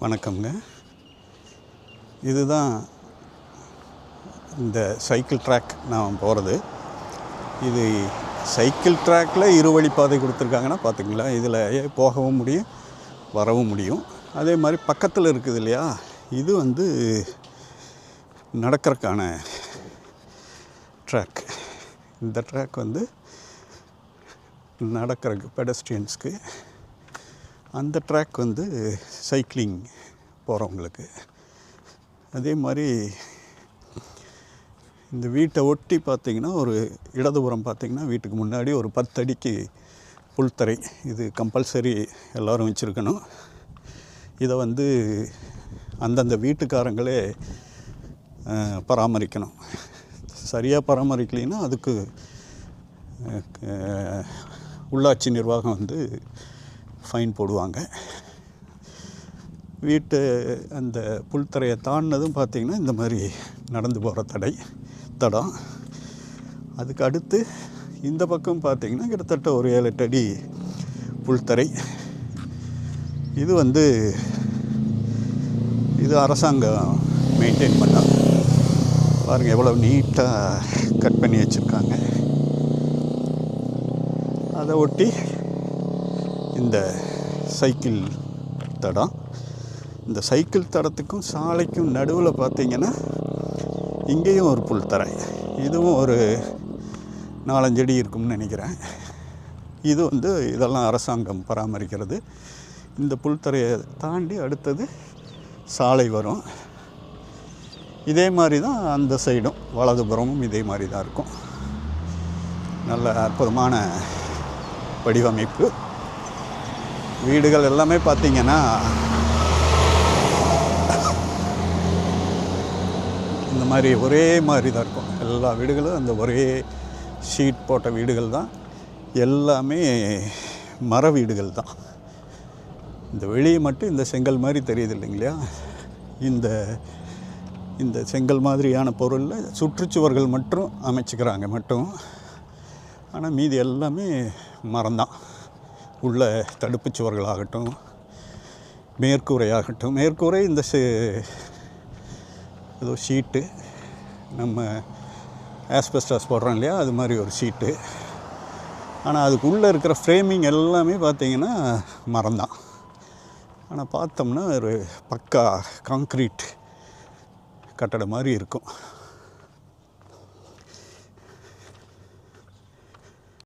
வணக்கம்ங்க. இதுதான் இந்த சைக்கிள் ட்ராக் நான் போகிறது. இது சைக்கிள் ட்ராக்கில் இருவழிப்பாதை கொடுத்துருக்காங்கன்னா பார்த்துங்களேன். இதில் போகவும் முடியும், வரவும் முடியும். அதே மாதிரி பக்கத்தில் இருக்குது இல்லையா, இது நடக்கிறதுக்கான ட்ராக். இந்த ட்ராக் நடக்கிறதுக்கு பெடஸ்ட்ரியன்ஸ்க்கு, அந்த ட்ராக் சைக்கிளிங் போகிறவங்களுக்கு. அதே மாதிரி இந்த வீட்டை ஒட்டி பார்த்திங்கன்னா, ஒரு இடதுபுறம் பார்த்திங்கன்னா வீட்டுக்கு முன்னாடி ஒரு 10 அடிக்கு புல்தரை. இது கம்பல்சரி எல்லோரும் வச்சுருக்கணும். இதை அந்தந்த வீட்டுக்காரங்களே பராமரிக்கணும். சரியாக பராமரிக்கலைன்னா அதுக்கு உள்ளாட்சி நிர்வாகம் ஃபைன் போடுவாங்க. வீட்டு அந்த புல்தரையை தாண்டினதும் பார்த்திங்கன்னா இந்த மாதிரி நடந்து போகிற தடம். அதுக்கு அடுத்து இந்த பக்கம் பார்த்திங்கன்னா கிட்டத்தட்ட ஒரு 7-8 அடி புல்தரை. இது அரசாங்கம் மெயின்டைன் பண்ணாங்க. பாருங்கள் எவ்வளோ நீட்டாக கட் பண்ணி வச்சுருக்காங்க. அதை ஒட்டி இந்த சைக்கிள் தடம். இந்த சைக்கிள் தடத்துக்கும் சாலைக்கும் நடுவில் பார்த்திங்கன்னா இங்கேயும் ஒரு புல்தரை. இதுவும் ஒரு 4-5 அடி இருக்கும்னு நினைக்கிறேன். இது இதெல்லாம் அரசாங்கம் பராமரிக்கிறது. இந்த புல்தரையை தாண்டி அடுத்தது சாலை வரும். இதே மாதிரி தான் அந்த சைடும், வலதுபுறமும் இதே மாதிரி தான் இருக்கும். நல்ல அற்புதமான வடிவமைப்பு. வீடுகள் எல்லாமே பார்த்திங்கன்னா இந்த மாதிரி ஒரே மாதிரி தான் இருக்கும். எல்லா வீடுகளும் அந்த ஒரே ஷீட் போட்ட வீடுகள் தான். எல்லாமே மர வீடுகள் தான். இந்த வெளியே மட்டும் இந்த செங்கல் மாதிரி தெரியுது இல்லைங்களா, இந்த செங்கல் மாதிரியான பொருளில் சுற்றுச்சுவர்கள் மட்டும் அமைச்சிக்கிறாங்க மட்டும். ஆனால் மீதி எல்லாமே மரம்தான். உள்ள தடுப்பு சுவர்களாகட்டும், மேற்கூரையாகட்டும். மேற்கூரை இந்த ஏதோ ஷீட்டு, நம்ம ஆஸ்பெஸ்டாஸ் போடுறோம் இல்லையா, அது மாதிரி ஒரு ஷீட்டு. ஆனால் அதுக்குள்ளே இருக்கிற ஃப்ரேமிங் எல்லாமே பார்த்திங்கன்னா மரம்தான். ஆனால் பார்த்தோம்னா ஒரு பக்கா காங்க்ரீட் கட்டடம் மாதிரி இருக்கும்.